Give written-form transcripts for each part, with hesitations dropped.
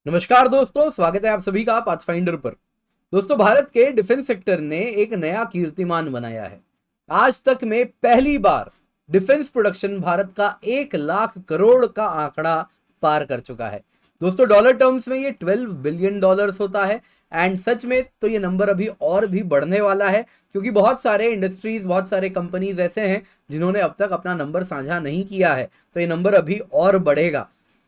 नमस्कार दोस्तों, स्वागत है आप सभी का पाथफाइंडर पर। दोस्तों, भारत के डिफेंस सेक्टर ने एक नया कीर्तिमान बनाया है। आज तक में पहली बार डिफेंस प्रोडक्शन भारत का 1 लाख करोड़ का आंकड़ा पार कर चुका है। दोस्तों, डॉलर टर्म्स में ये 12 बिलियन डॉलर्स होता है। एंड सच में तो ये नंबर अभी और भी बढ़ने वाला है, क्योंकि बहुत सारे इंडस्ट्रीज, बहुत सारे कंपनीज ऐसे हैं जिन्होंने अब तक अपना नंबर साझा नहीं किया है, तो ये नंबर अभी और बढ़ेगा।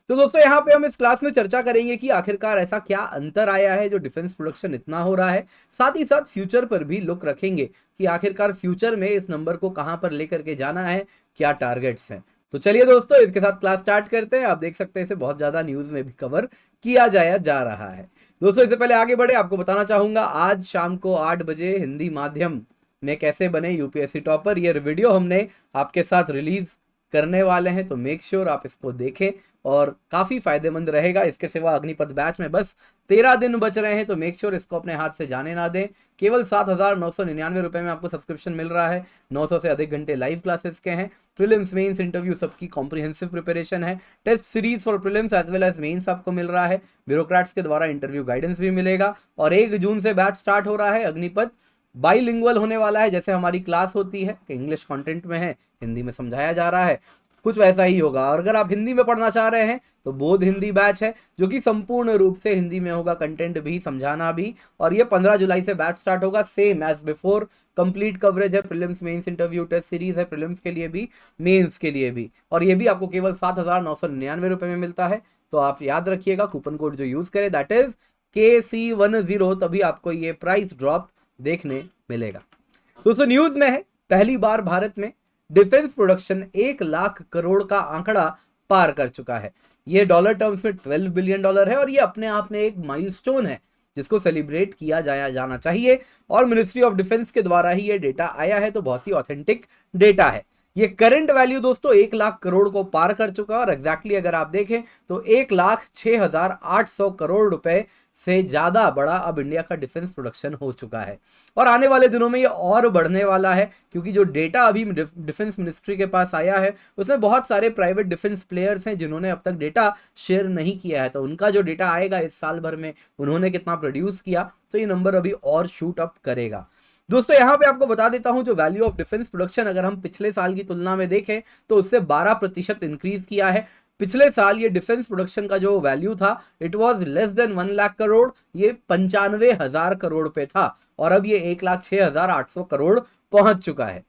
तो दोस्तों, यहाँ पे हम इस क्लास में चर्चा करेंगे कि आखिरकार ऐसा क्या अंतर आया है जो डिफेंस प्रोडक्शन इतना हो रहा है। साथ ही साथ फ्यूचर पर भी लुक रखेंगे कि आखिरकार फ्यूचर में इस नंबर को कहां पर लेकर के जाना है, क्या टारगेट्स हैं। तो चलिए दोस्तों, इसके साथ क्लास स्टार्ट करते हैं। आप देख सकते हैं इसे बहुत ज्यादा न्यूज में भी कवर किया जाया जा रहा है। दोस्तों, इससे पहले आगे बढ़े, आपको बताना चाहूंगा आज शाम को 8 बजे हिंदी माध्यम में कैसे बने यूपीएससी टॉपर, ये वीडियो हमने आपके साथ रिलीज करने वाले हैं, तो मेक श्योर आप इसको देखें और काफ़ी फायदेमंद रहेगा। इसके सिवा अग्निपथ बैच में बस 13 दिन बच रहे हैं, तो मेक श्योर इसको अपने हाथ से जाने ना दें। केवल 7,999 में आपको सब्सक्रिप्शन मिल रहा है। 900 से अधिक घंटे लाइव क्लासेस के हैं। प्रीलिम्स, मेंस, इंटरव्यू सबकी कॉम्प्रिहेंसिव प्रिपरेशन है। Test series for prelims as well as mains आपको मिल रहा है। ब्यूरोक्रेट्स के द्वारा इंटरव्यू गाइडेंस भी मिलेगा। और 1 जून से बैच स्टार्ट हो रहा है। अग्निपथ बाईलिंगुअल होने वाला है, जैसे हमारी क्लास होती है कि इंग्लिश कंटेंट में है, हिंदी में समझाया जा रहा है, कुछ वैसा ही होगा। और अगर आप हिंदी में पढ़ना चाह रहे हैं तो बोध हिंदी बैच है, जो कि संपूर्ण रूप से हिंदी में होगा, कंटेंट भी, समझाना भी। और ये 15 जुलाई से बैच स्टार्ट होगा, same as before. Complete coverage है, prelims, mains, interview, test series है, प्रीलिम्स के लिए भी, मेंस के लिए भी। और ये भी आपको केवल 7,999 में मिलता है। तो आप याद रखिएगा, कूपन कोड जो यूज करें दैट इज KC10, तभी आपको ये प्राइस ड्रॉप देखने मिलेगा। दोस्तों, न्यूज में है, पहली बार भारत में डिफेंस प्रोडक्शन 1 लाख करोड़ का आंकड़ा पार कर चुका है। ये डॉलर टर्म्स में 12 बिलियन डॉलर है, और ये अपने आप में एक माइलस्टोन है जिसको सेलिब्रेट किया जाना चाहिए। और मिनिस्ट्री ऑफ डिफेंस के द्वारा ही ये डेटा आया है, तो बहुत ही ऑथेंटिक डेटा है। ये करंट वैल्यू दोस्तों 1 लाख करोड़ को पार कर चुका है। और एग्जैक्टली अगर आप देखें तो 1,06,800 करोड़ रुपए से ज्यादा बड़ा अब इंडिया का डिफेंस प्रोडक्शन हो चुका है। और आने वाले दिनों में ये और बढ़ने वाला है, क्योंकि जो डेटा अभी डिफेंस मिनिस्ट्री के पास आया है उसमें बहुत सारे प्राइवेट डिफेंस प्लेयर्स हैं जिन्होंने अब तक डेटा शेयर नहीं किया है। तो उनका जो डेटा आएगा इस साल भर में, उन्होंने कितना प्रोड्यूस किया, तो ये नंबर अभी और शूट अप करेगा। दोस्तों, यहां पे आपको बता देता हूं, जो वैल्यू ऑफ डिफेंस प्रोडक्शन अगर हम पिछले साल की तुलना में देखें तो उससे 12% इंक्रीज किया है। पिछले साल ये डिफेंस प्रोडक्शन का जो वैल्यू था, it was less than 1 lakh crore, ये 95,000 करोड़ पे था। और अब ये 1,06,800 करोड़ पहुंच चुका है।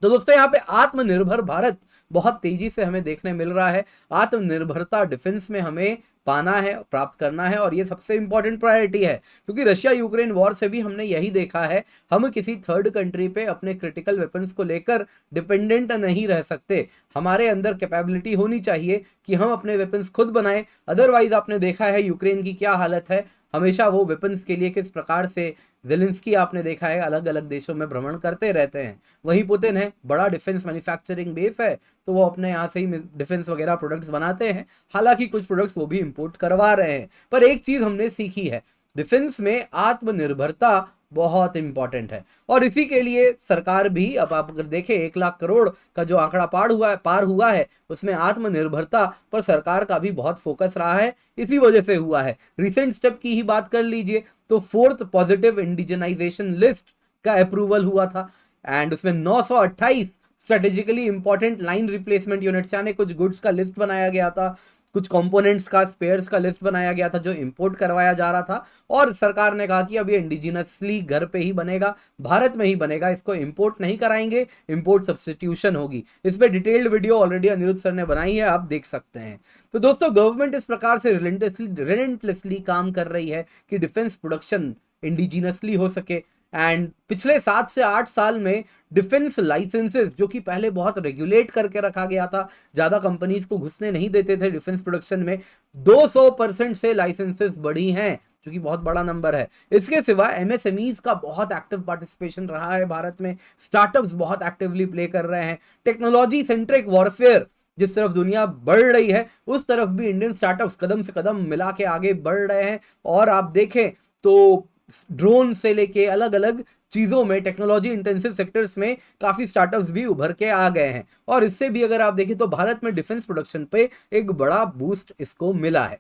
तो दोस्तों, यहाँ पे आत्मनिर्भर भारत बहुत तेजी से हमें देखने मिल रहा है। आत्मनिर्भरता डिफेंस में हमें पाना है, प्राप्त करना है, और ये सबसे इंपॉर्टेंट प्रायोरिटी है, क्योंकि रशिया यूक्रेन वॉर से भी हमने यही देखा है, हम किसी थर्ड कंट्री पे अपने क्रिटिकल वेपन्स को लेकर डिपेंडेंट नहीं रह सकते। हमारे अंदर कैपेबिलिटी होनी चाहिए कि हम अपने वेपन्स खुद बनाएं। अदरवाइज आपने देखा है यूक्रेन की क्या हालत है, हमेशा वो वेपन्स के लिए किस प्रकार से जेलेंस्की, आपने देखा है, अलग अलग देशों में भ्रमण करते रहते हैं। वहीं पुतिन है, बड़ा डिफेंस मैन्युफैक्चरिंग बेस है, तो वो अपने यहाँ से ही डिफेंस वगैरह प्रोडक्ट्स बनाते हैं। हालांकि कुछ प्रोडक्ट्स वो भी इंपोर्ट करवा रहे हैं। पर एक चीज हमने सीखी है, डिफेंस में आत्मनिर्भरता बहुत इंपॉर्टेंट है। और इसी के लिए सरकार भी, अब आप अगर देखें, 1 लाख करोड़ का जो आंकड़ा पार हुआ है उसमें आत्मनिर्भरता पर सरकार का भी बहुत फोकस रहा है। इसी वजह से हुआ है। रिसेंट स्टेप की ही बात कर लीजिए तो 4th पॉजिटिव इंडिजनाइजेशन लिस्ट का अप्रूवल हुआ था। एंड उसमें 928 strategically important line replacement units, यानी कुछ गुड्स का लिस्ट बनाया गया था, कुछ कंपोनेंट्स का, स्पेयर्स का लिस्ट बनाया गया था जो इंपोर्ट करवाया जा रहा था। और सरकार ने कहा कि अब ये इंडिजिनसली घर पे ही बनेगा, भारत में ही बनेगा, इसको इंपोर्ट नहीं कराएंगे, इंपोर्ट सब्सटीट्यूशन होगी। इस पे detailed video already Anirudh sir ने बनाई है, आप देख सकते हैं। तो दोस्तों, गवर्नमेंट इस प्रकार से रिलेंटलेसली काम कर रही है कि डिफेंस प्रोडक्शन इंडिजिनसली हो सके। एंड पिछले 7 से 8 साल में डिफेंस लाइसेंसेस, जो कि पहले बहुत रेगुलेट करके रखा गया था, ज्यादा कंपनीज को घुसने नहीं देते थे डिफेंस प्रोडक्शन में, 200% से लाइसेंसेस बढ़ी हैं, जो कि बहुत बड़ा नंबर है। इसके सिवा एमएसएमईज का बहुत एक्टिव पार्टिसिपेशन रहा है भारत में। स्टार्टअप्स बहुत एक्टिवली प्ले कर रहे हैं। टेक्नोलॉजी सेंट्रिक वॉरफेयर जिस तरफ दुनिया बढ़ रही है, उस तरफ भी इंडियन स्टार्टअप्स कदम से कदम मिला के आगे बढ़ रहे हैं। और आप देखें तो ड्रोन से लेके अलग अलग चीजों में, टेक्नोलॉजी इंटेंसिव सेक्टर्स में काफी स्टार्टअप्स भी उभर के आ गए हैं। और इससे भी अगर आप देखें तो भारत में डिफेंस प्रोडक्शन पे एक बड़ा बूस्ट इसको मिला है।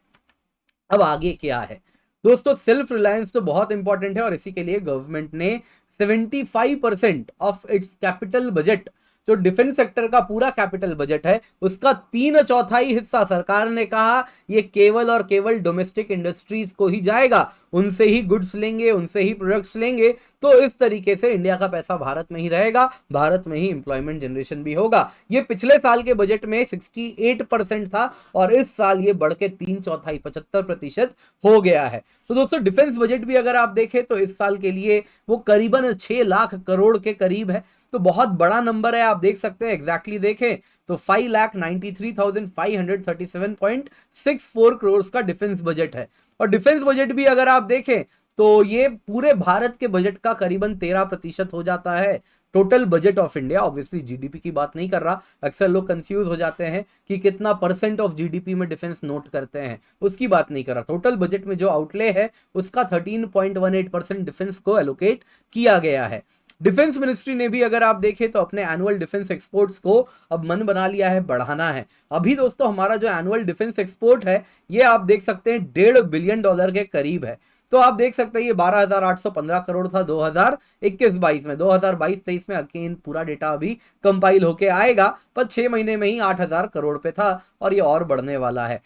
अब आगे क्या है दोस्तों, सेल्फ रिलायंस तो बहुत इंपॉर्टेंट है और इसी के लिए गवर्नमेंट ने 75% ऑफ इट्स कैपिटल बजट, जो डिफेंस सेक्टर का पूरा कैपिटल बजट है उसका 3/4 हिस्सा सरकार ने कहा ये केवल और केवल डोमेस्टिक इंडस्ट्रीज को ही जाएगा, उनसे ही गुड्स लेंगे, उनसे ही प्रोडक्ट्स लेंगे। तो इस तरीके से इंडिया का पैसा भारत में ही रहेगा, भारत में ही इंप्लॉयमेंट जनरेशन भी होगा। ये पिछले साल के बजट में 68% था और इस साल ये बढ़ के 3/4 75% हो गया है। तो दोस्तों डिफेंस बजट भी अगर आप देखें तो इस साल के लिए वो करीबन 6 लाख करोड़ के करीब है, तो बहुत बड़ा नंबर है। आप देख सकते हैं एग्जैक्टली देखें तो 5,93,537.64 करोड़ का डिफेंस बजट है। और डिफेंस बजट भी अगर आप देखें तो ये पूरे भारत के बजट का करीबन 13% हो जाता है, total budget of India. Obviously GDP की बात नहीं कर रहा, अक्सर लोग कंफ्यूज हो जाते हैं कि कितना परसेंट ऑफ जीडीपी में डिफेंस नोट करते हैं, उसकी बात नहीं कर रहा। टोटल बजट में जो आउटले है उसका 13.18% डिफेंस को एलोकेट किया गया है। डिफेंस मिनिस्ट्री ने भी अगर आप देखें तो अपने एनुअल डिफेंस एक्सपोर्ट्स को अब मन बना लिया है बढ़ाना है। अभी दोस्तों हमारा जो एनुअल डिफेंस एक्सपोर्ट है ये आप देख सकते हैं $1.5 बिलियन के करीब है। तो आप देख सकते हैं ये 12,815 करोड़ था 2021-22 में। 2022-23 में अगेन पूरा डेटा अभी कंपाइल होके आएगा, पर 6 महीने में ही 8,000 करोड़ पे था और ये और बढ़ने वाला है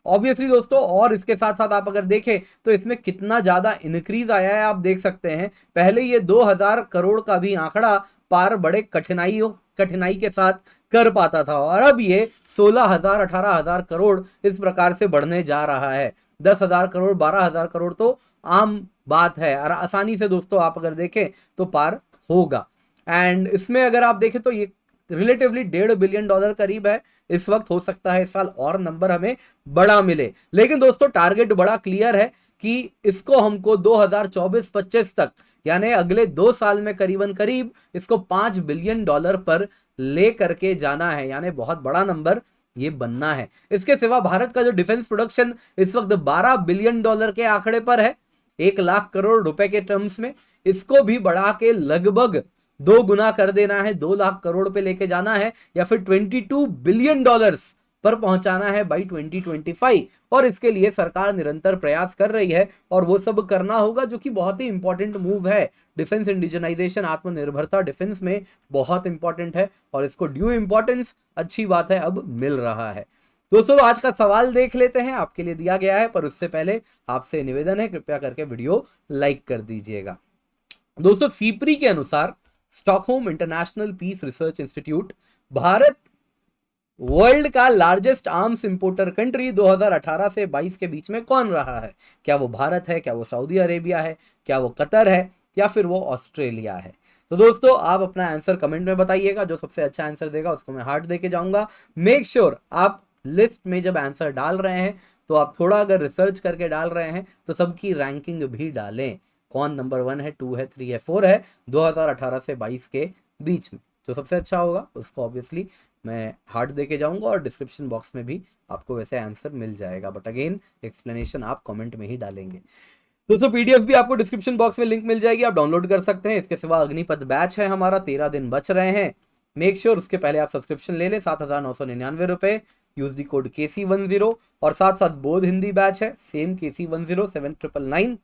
ऑब्वियसली दोस्तों। और इसके साथ साथ आप अगर देखें तो इसमें कितना ज्यादा इंक्रीज आया है आप देख सकते हैं। पहले ये 2,000 करोड़ का भी आंकड़ा पार बड़े कठिनाई के साथ कर पाता था और अब ये 16,000 18,000 करोड़ इस प्रकार से बढ़ने जा रहा है। 10,000 करोड़ 12,000 करोड़ तो आम बात है और आसानी से दोस्तों आप अगर देखें तो पार होगा। एंड इसमें अगर आप देखें तो ये रिलेटिवली $1.5 बिलियन करीब है इस वक्त। हो सकता है इस साल और नंबर हमें बड़ा मिले, लेकिन दोस्तों टारगेट बड़ा क्लियर है कि इसको हमको 2024-25 तक यानी अगले 2 साल में करीबन करीब इसको $5 बिलियन पर ले करके जाना है, यानी बहुत बड़ा नंबर ये बनना है। इसके सिवा भारत का जो डिफेंस प्रोडक्शन इस वक्त $12 बिलियन के आंकड़े पर है, 1 लाख करोड़ रुपए के टर्म्स में। इसको भी बढ़ा के लगभग 2 गुना कर देना है, 2 लाख करोड़ पे लेके जाना है या फिर $22 बिलियन पर पहुंचाना है बाई 2025। और इसके लिए सरकार निरंतर प्रयास कर रही है और वो सब करना होगा जो कि बहुत ही इंपॉर्टेंट मूव है। डिफेंस इंडिजनाइजेशन, आत्मनिर्भरता डिफेंस में बहुत इंपॉर्टेंट है और इसको ड्यू इंपॉर्टेंस अच्छी बात है अब मिल रहा है। दोस्तों आज का सवाल देख लेते हैं, आपके लिए दिया गया है, पर उससे पहले आपसे निवेदन है कृपया करके वीडियो लाइक कर दीजिएगा। दोस्तों सीपरी के अनुसार Stockholm International Peace Research Institute Bharat world का लार्जेस्ट आर्म्स इंपोर्टर कंट्री 2018 से 22 के बीच में कौन रहा है? क्या वो भारत है, क्या वो सऊदी अरेबिया है, क्या वो कतर है या फिर वो ऑस्ट्रेलिया है? तो दोस्तों आप अपना आंसर कमेंट में बताइएगा, जो सबसे अच्छा आंसर देगा उसको मैं हार्ट देके जाऊंगा। मेक श्योर आप लिस्ट में जब आंसर डाल रहे हैं तो आप थोड़ा अगर रिसर्च करके डाल रहे हैं तो सबकी रैंकिंग भी डालें, कौन नंबर 1 है, 2 है, 3 है, 4 है 2018 से 22 के बीच में। जो सबसे अच्छा होगा उसको ऑब्वियसली मैं हार्ट देके जाऊंगा और डिस्क्रिप्शन बॉक्स में भी आपको वैसे आंसर मिल जाएगा, बट अगेन एक्सप्लेनेशन आप कमेंट में ही डालेंगे। दोस्तों पीडीएफ भी आपको डिस्क्रिप्शन बॉक्स में लिंक मिल जाएगी, आप डाउनलोड कर सकते हैं। इसके सिवा अग्निपथ बैच है हमारा, 13 दिन बच रहे हैं, मेक श्योर उसके पहले आप सब्सक्रिप्शन ले लें, 7,999 रुपए, यूज दी कोड KC10। और साथ साथ बोध हिंदी बैच है, सेम KC10 7999।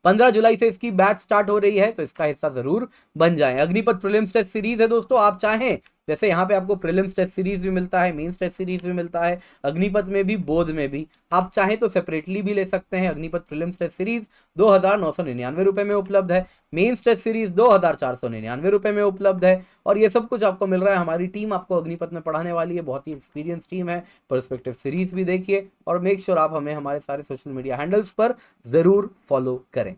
15 जुलाई से इसकी बैच स्टार्ट हो रही है, तो इसका हिस्सा जरूर बन जाएं। अग्निपथ प्रीलिम्स टेस्ट सीरीज है दोस्तों, आप चाहें जैसे यहाँ पे आपको प्रीलिम्स टेस्ट सीरीज भी मिलता है, मेंस टेस्ट सीरीज भी मिलता है, अग्निपथ में भी बोध में भी, आप चाहें तो सेपरेटली भी ले सकते हैं। अग्निपथ प्रीलिम्स टेस्ट सीरीज 2,999 रुपए में उपलब्ध है, मेंस टेस्ट सीरीज 2,499 रुपए में उपलब्ध है। और ये सब कुछ आपको मिल रहा है, हमारी टीम आपको अग्निपथ में पढ़ाने वाली है, बहुत ही एक्सपीरियंस टीम है। पर्सपेक्टिव सीरीज भी देखिए और मेक श्योर आप हमें हमारे सारे सोशल मीडिया हैंडल्स पर जरूर फॉलो करें।